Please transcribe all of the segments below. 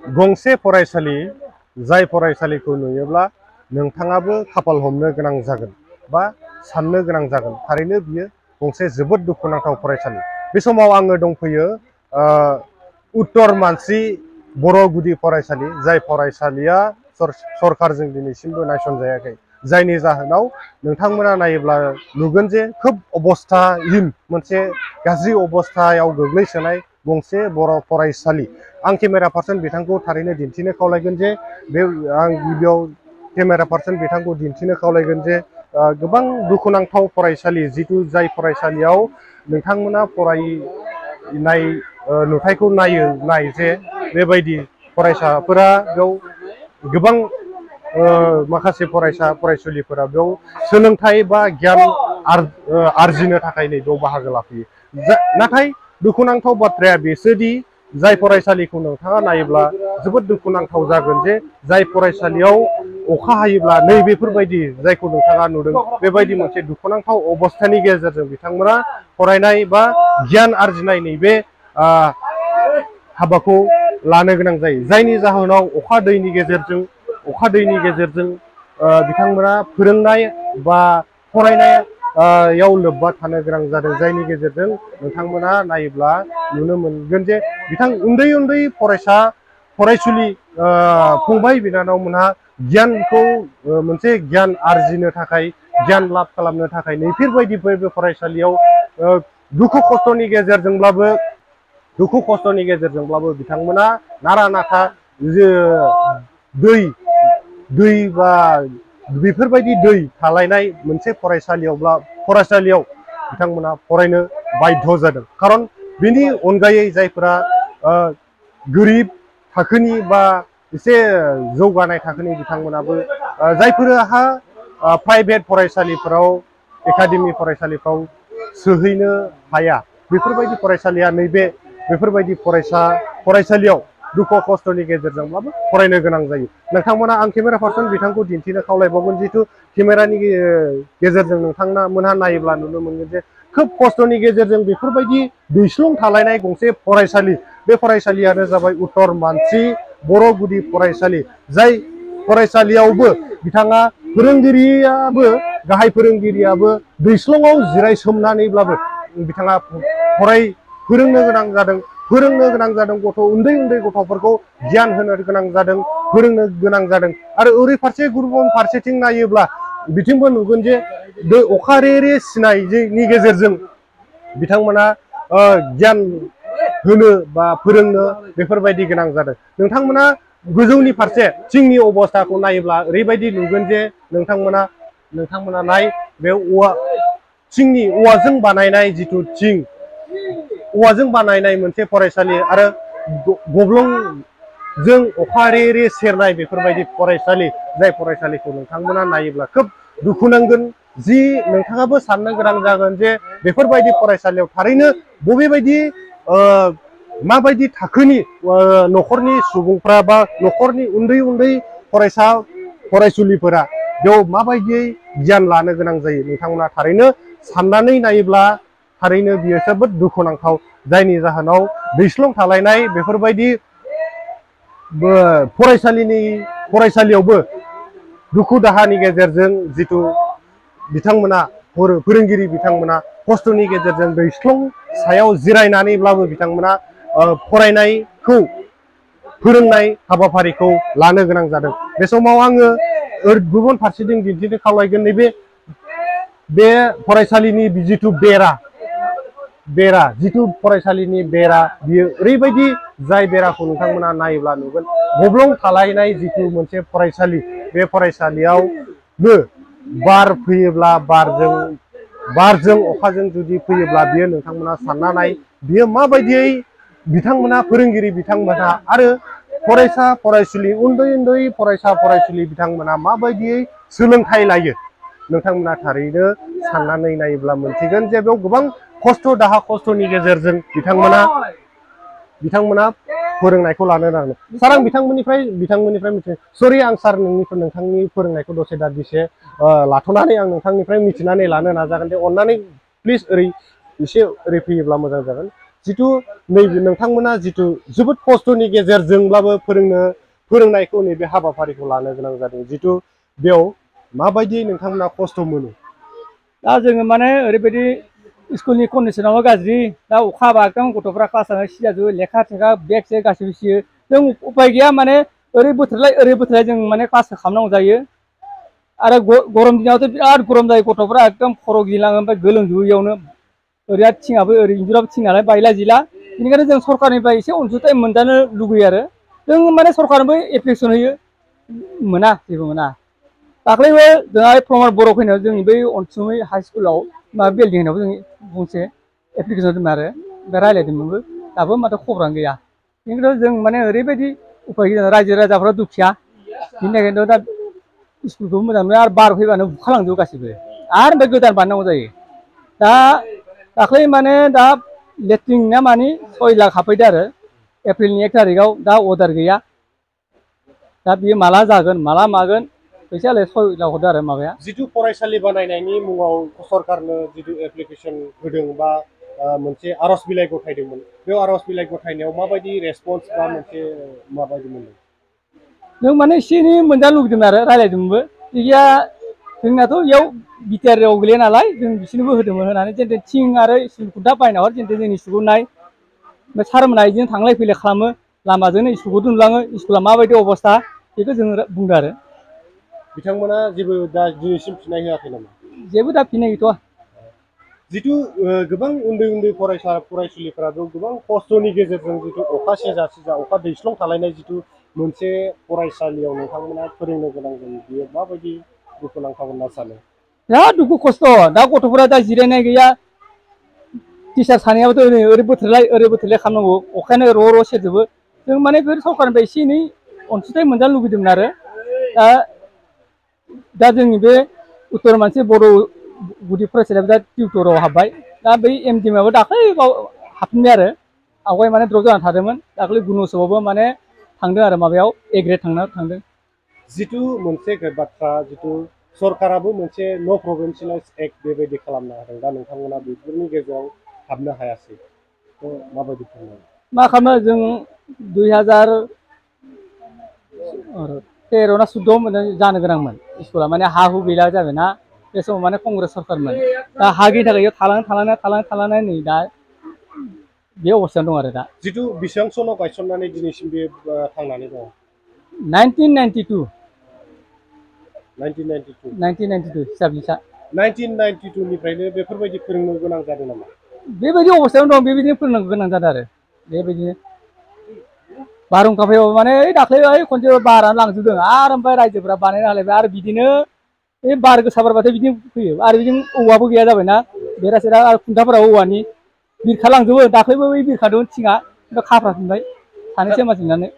गंसे फरायसालि जाय फरायसालिखौ नुयोब्ला नोंथाङाबो खाफाल हमनो गोनां जागोन बा साननो गोनां जागोन थारैनो बियो गंसे जोबोद दुखुनांथाव फरायसालि। बे समाव आङो दंफैयो उत्तर मानसि बर' गुदि फरायसालि, जाय फरायसालिया सरकारजों दिनैसिमबो नायसनजायाखै, जायनि जाहोनाव नोंथांमोना नायोब्ला नुगोन जे खोब अबस्थाहीन मोनसे गाज्रि अबस्थायाव गोग्लैसोनाय गंसे बर' फरायसालि। आं केमेरा पार्सन बिथांखौ थारैनो दिन्थिनो खावलायगोन जे आं गिबियाव केमेरा पार्सन बिथांखौ दिन्थिनो खावलायगोन जे गोबां दुखुनांथाव फरायसालि, जिथु जाय फरायसालियाव नोंथांमोना फरायनाय नुथायखौ नाय जे बेबायदि फरायसाफोरा बेयाव गोबां माखासे फरायसुलिफोरा बेयाव सोलोंथाइ बा गियान आरजिनो थाखाय नै बेयाव बाहागो लाफैयो। नाथाय दुखुनांथाव बाथ्राया बेसोदि जाय फरायसालिखौ नोंथाङा नायोब्ला जोबोद दुखुनांथाव जागोन जे जाय फरायसालियाव अखा हायोब्ला नै बेफोरबायदि जायखौ नोंथाङा नुदों बेबायदि मोनसे दुखुनांथाव अबस्थानि गेजेरजों बिथांमोना फरायनाय बा गियान आरजिनाय नैबे हाबाखौ लानो गोनां जायो, जायनि जाहोनाव अखा दैनि गेजेरजों बिथांमोना फोरोंनाय बा फरायनायाव लोब्बा थानो गोनां जादों, जायनि गेजेरजों नोंथांमोना नायोब्ला नुनो मोनगोन जे उन्दै उन्दै फरायसुलि फंबाय बिनानावमोनहा गियानखौ मोनसे गियान आरजिनो थाखाय, गियान लाभ खालामनो थाखाय नैफोरबायदि बे फरायसालियाव दुखु खस्थ'नि गेजेरजोंब्लाबो बिथांमोना नारा नाथा दै बा बेफोरबायदि दै थालायनाय मोनसे फरायसालियाव बिथांमोना फरायनो बाध्य जादों। खारन बेनि अनगायै जायफोरा गोरिब थाखोनि बा एसे जौगानाय थाखोनि बिथांमोनाबो जायफोरहा प्राइभेट फरायसालिफोराव एकाडेमि फरायसालिफ्राव सोहैनो हाया, बेफोरबायदि फरायसालिया बेफोरबायदि फरायसालियाव दुखु खस्थ'नि गेजेरजोंब्लाबो फरायनो गोनां जायो। नोंथांमोना आं केमेरा पार्सन बिथांखौ दिन्थिनो खावलायबावगोन, जिथु केमेरानि गेजेरजों नोंथांमोनहा नायोब्ला नुनो मोनगोन जे खोब खस्थ'नि गेजेरजों बेफोरबायदि दैस्लुं थालायनाय गंसे फरायसालि, बे फरायसालियानो जाबाय उत्तर मानसि बर' गुदि फरायसालि। जाय फरायसालियावबो बिथाङा गाहाय फोरोंगिरियाबो दैस्लुङाव जिरायसोमनानैब्लाबो बिथाङा फोरोंनो गोनां जादों उन्दै गथ'फोरखौ गियान होनो गोनां जादों, फोरोंनो गोनां जादों। आरो गुबुन फारसेथिं नायोब्ला बिथिंबो नुगोन जे अखा रे सिनायनि गेजेरजों बिथांमोना गियान होनो बा फोरोंनो बेफोरबायदि गोनां जादों। नोंथांमोना गोजौनि फारसे थिंनि अबस्थाखौ नायोब्ला ओरैबायदि नुगोन जे नोंथांमोना बे औवाजों बानायनाय जिथु औवाजों बानायनाय मोनसे फरायसालि आरो गब्लंजों अखा रे सेरनाय बेफोरबायदि फरायसालि, जाय फरायसालिखौ नोंथांमोना नायोब्ला खोब दुखु नांगोन। नोंथाङाबो साननो गोनां जागोन जे बेफोरबायदि फरायसालियाव थारैनो माबायदि थाखोनि न'खरनि सुबुंफ्रा बा न'खरनि उन्दै फरायसुलिफोरा बेयाव माबायदियै गियान लानो गोनां जायो। नोंथांमोना थारैनो साननानै नायोब्ला थारैनो बियो जोबोद दुखुनांथाव, जायनि जाहोनाव दैस्लुं थालायनाय बेफोरबायदि फरायसालियावबो दुखु दाहानि गेजेरजों जिथु बिथांमोना फोरोंगिरि बिथांमोना खस्थ'नि गेजेरजों दैस्लुं सायाव जिरायनानैब्लाबो बिथांमोना फोरोंनाय हाबाफारिखौ लानो गोनां जादों। बे समाव आङो गुबुन फारसेथिं दिन्थिनो खावलायगोन, बे फरायसालिनि जिथु फरायसालिनि बेरा, बियो ओरैबायदि जाय बेराखौ नोंथांमोना नायोब्ला नुगोन गब्लं थालायनाय जिथु मोनसे फरायसालि, बे फरायसालियावनो बार फैयोब्ला बारजों अखाजों जुदि फैयोब्ला बियो नोंथांमोना सानना नाय बियो माबायदियै फोरोंगिरि बिथांमोनहा आरो उन्दै फरायसुलि बिथांमोना माबायदियै सोलोंथाइ लायो। नोंथांमोना थारैनो साननानै नायोब्ला मोनथिगोन जे बेयाव गोबां खस्थ'नि गेजेरजों बिथांमोना फोरोंनायखौ लानो नांगौ। सार, आं बिथांमोननिफ्राय मिथिनो सरि, आं सार नोंथांनि फोरोंनायखौ दसे दान्दिसे लाथ'नानै आं नोंथांनिफ्राय मिथिनानै लानो नाजागोन जे अन्नानै प्लिज ओरै फैयोब्ला मोजां जागोन जितु नैबे नोंथांमोना जितु जोबोद खस्थ'नि गेजेरजोंब्लाबो फोरोंनायखौ नैबे हाबाफारिखौ लानो गोनां जादों जितु बेयाव माबायदि नोंथांमोना खस्थ' मोनो दा जोङो माने ओरैबायदि स्कुलनि कन्डिशनाबो गाज्रि दा अखा हाबा एकदम गथ'फ्रा क्लासानो सिजाजोबो लेखा थेखा बेग सेग गासैबो सियो जों उपाय गैया माने ओरै बोथोरलाय जों माने क्लास खालामनांगौ जायो आरो गरम दिनावथ' बिराद गरम जायो गथ'फ्रा एकदम खर' गिलाङो ओमफ्राय गोलोमजोबो इयावनो ओरै थिङाबो ओरै इन्जुराबो थिं नालाय बायला जिला बेनिखायनो जों सरकारनिफ्राय एसे अनसुंथाइ मोनजानो लुगैयो आरो जों माने सरकारनोबो एप्लिकेसन होयो मोना जेबो मोना दाख्लैबो जोंहा प्रमद बर' फैनायाव जोंनि बै अनसुमै हाइ स्कुलाव माबा बिल्डिं होनायावबो जों गंसे एप्लिकेसन दोनदों आरो ओमफ्राय रायज्लायदोंमोनबो दाबो माथो खबरानो गैया बेनिखायनो जों माने ओरैबायदि उफाय गैया रायजो राजाफ्रा दुखिया बिनि थाखायनोथ' दा स्कुलखौ मोजां मोनो आरो बार फैबानो बुखालांजोबो गासिबो आरो ओमफ्राय गोदान बानायनांगौ जायो दा दाख्लै माने दा लेट्रिन ना मानि 6 लाख हाबफैदो आरो एप्रिलनि 1 तारिखआव दा अर्डार गैया दा बियो माला जागोन माला मागोन फैसायालाय 6 लाख हरदो आरो माबाया जितु फरायसालि बानायनायनि मुङाव सरकारनो जितु एप्लिकेसन होदों बा मोनसे आर'ज बिलाइ गथायदोंमोन बे आर'ज बिलाइ गथायनायाव माबायदि रेसपन्स बा मोनसे माबायदि मोनदों जों माने एसे एनै मोनजानो लुगैदोंमोन आरो रायज्लायदोंमोनबो गैया जोंनाथ' इयाव बिटिआरआव गोलैया नालाय जों बिसोरनोबो होदोंमोन होनानै जेनथे थिं आरो स्कुल खुन्था बायना हर जेनथे जोंनि स्कुलखौ नाय ओमफ्राय सारमोनहा बिदिनो थांलाय फैलाय खालामो लामाजोंनो स्कुलखौ नुलाङो स्कुला माबायदि अबस्था बेखौ जों बुंदों आरो बिथांमोना जेबो दा दिनैसिम फिननाय होआखै नामा जेबो दा फिननाय गैथ'आ जितु गोबां उन्दै फरायसुलिफोराबो गोबां खस्थ'नि गेजेरजों जितु अखा सिजा अखा दैस्लं थालायनाय जितु मोनसे फरायसालियाव नोंथांमोना फोरोंनो गोनां जायो बियो माबायदि दुखुनांथाव होनना सानो बिराद दुखु खस्थ' दा गथ'फोरा दा जिरायनाय गैया टिचार सानैयाबोथ' ओरै बोथोरलाय खालामनांगौ अखायानो र' र' सेरजोबो जों माने बे सरकारनिफ्राय एसे एनै अनसुंथाइ मोनजानो लुगैदोंमोन आरो दा जोंनि बे उत्तर मानसि बर' गुदि फरायसालियाबो दा टिउटराव हाबबाय दा बै एमडिएमआबो दाख्लै हाबफिनबाय आरो आवगाय माने द्रप जाना थादोंमोन दाख्लै गुन'त्सवआवबो माने थांदों आरो माबायाव ए ग्रेड थांदों जितु मोनसे बाथ्रा जितु सरकाराबो मोनसे न' प्रभिन्सियेलाइज एक्ट बेबायदि खालामना होदों दा नोंथांमोना बेफोरनि गेजेराव हाबनो हायासै माबायदि खालामो मा खालामो जों 2013 ना 14 जानो गोनांमोन स्कुला माने हा हु गैला जाबाय ना बे समाव माने कंग्रेस सरकारमोन दा हा गैयिनि थाखाय थालांनाय नै दा बे अबस्थायाव दं आरो दा जितु बेसेबां सनाव गायसननानै दिनैसिम बे थांनानै दङ 1992 हिसाबनिसा 1992 निफ्रायनो बेफोरबायदि फोरोंनो गोनां जादों नामा बेबायदि अबस्थायावनो दं बेबायदिनो फोरोंनांगौ गोनां जादों आरो बेबायदिनो बारहुंखा फैबाबो माने दाख्लै खनसे बारानो लांजोबदों आरो ओमफ्राय रायजोफोरा बानायना होलायबाय आरो बिदिनो बे बार गोसा बारबाथाय बिदिनो फैयो आरो बिदिनो औवाबो गैया जाबायना बेरा सेरा आरो खुन्थाफोराबो औवानि बिरखालांजोबो दाख्लैबो बै बिरखादोंमोन थिङा ओमफ्राय खाफ्राफिनबाय सानैसो मानसि लिंनानै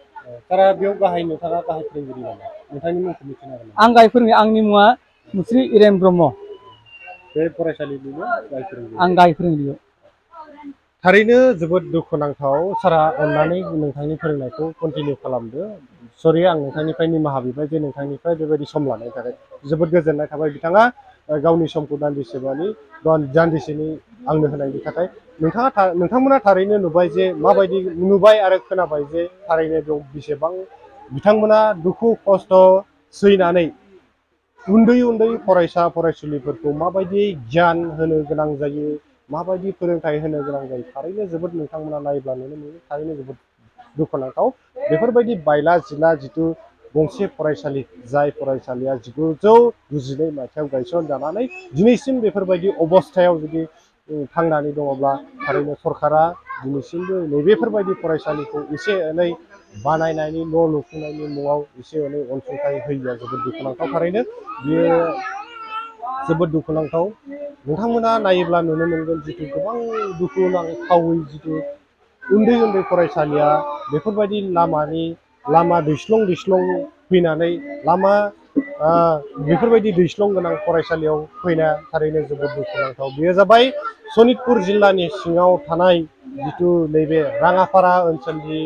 सारा बेयाव नोंथाङा गाहाय फोरोंगिरि नामा नोंथांनि मुंखौ मिथिनो हागोन नामा आं गाहाय फोरोंगिरि आंनि मुङा मुस्रि इरेन ब्रह्म बे फरायसालिनिनो गाहाय फोरोंगिरि आं गाहाय फोरोंगिरि थारैनो जोबोद दुखुनांथाव सारा अननानै नोंथांनि फोरोंनायखौ कन्टिनिउ खालामदो सरि आं नोंथांनिफ्राय निमाहा बिबाय जे नोंथांनिफ्राय बेबायदि सम लानायनि थाखाय जोबोद गोजोननाय थाबाय बिथाङा गावनि समखौ दान्दिसेनि आंनो होनायनि थाखाय नोंथांमोना थारैनो नुबाय जे माबायदि नुबाय आरो खोनाबाय जे थारैनो बेयाव बेसेबां बिथांमोना दुखु खस्थ' सैनानै उन्दै फरायसा फरायसुलिफोरखौ माबायदि गियान होनो गोनां जायो माबायदि फोरोंथाइ होनो गोनां जायो थारैनो जोबोद नोंथांमोना नायब्ला नुनो मोनो थारैनो जोबोद दुखुनांथाव बेफोरबायदि बायला जिला जिथु गंसे फरायसालि जाय फरायसालिया 1992 मायथाइयाव गायसनजानानै दिनैसिम बेफोरबायदि अबस्थायाव जुदि थांनानै दङब्ला थारैनो सरकारा दिनैसिमबो नैबेफोरबायदि फरायसालिखौ एसे एनै बानायनायनि न' लुफुंनायनि मुङाव एसे एनै अनसुंथाइ होयिया जोबोद दुखुनांथाव थारैनो बियो जोबोद दुखुनांथाव नोंथांमोना नायोब्ला नुनो मोनगोन जितु गोबां दुखुनांथावै जितु उन्दै फरायसालिया बेफोरबायदि लामा दैस्लं फैनानै बेफोरबायदि दैस्लं गोनां फरायसालियाव फैनाया थारैनो जोबोद दुखुनांथाव बेयो जाबाय सनितपुर जिल्लानि सिङाव थानाय जितु नैबे राङापारा ओनसोलनि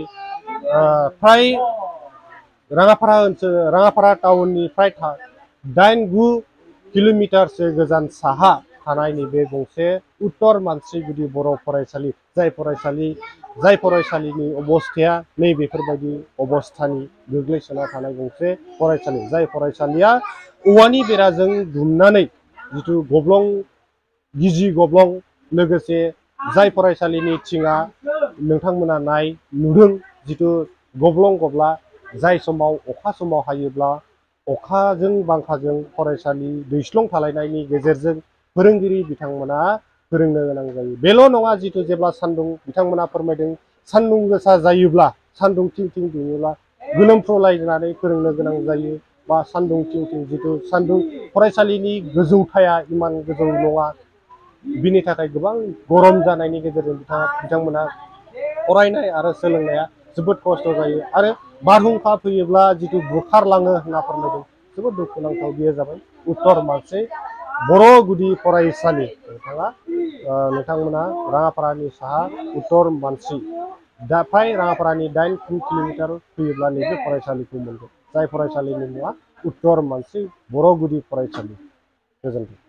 राङापारा टाउननिफ्राय 8-9 किल'मिटारसो गोजान साहा थानाय नैबे गंसे उत्तर मानसि गुदि बर' फरायसालि जाय फरायसालिनि अबस्थाया नैबेफोरबायदि अबस्थानि गोग्लैसोना थानाय गंसे फरायसालि, जाय फरायसालिया औवानि बेराजों दुमनानै जिथु गब्लं गिजि गब्लं लोगोसे जाय फरायसालिनि थिङा नोंथांमोना नुदों जिथु गब्लं गब्ला जाय समाव अखा समाव हायोब्ला अखाजों बांखाजों फरायसालि दैस्लं थालायनायनि गेजेरजों फोरोंगिरि बिथांमोना फोरोंनो गोनां जायो। बेल' नङा जिथु जेब्ला सान्दुं बिथांमोना फोरमायदों सान्दुं गोसा जायोब्ला सान्दुं थिं थिं दुङोब्ला गोलोमफ्रुलायनानै फोरोंनो गोनां जायो बा सान्दुं थिं थिं जिथु सान्दुं फरायसालिनि गोजौथाया इमान गोजौ नङा बिनि थाखाय गोबां गरम जानायनि गेजेरजों बिथांमोना फरायनाय आरो सोलोंनाया जोबोद खस्थ' जायो आरो बारहुंखा फैयोब्ला जिथु बुखारलाङो होनना फोरमायदों जोबोद दुखुनांथाव बेयो जाबाय उत्तर मानसि बर' गुदि फरायसालि नोंथांमोना राङापारानि साहा उत्तर मानसि दा फ्राय राङापारानि 8 किल'मिटार फैयोब्ला नैबे फरायसालिखौ मोनगोन जाय फरायसालिनि मुङा उत्तर मानसि बर' गुदि फरायसालि। गोजोन्थों।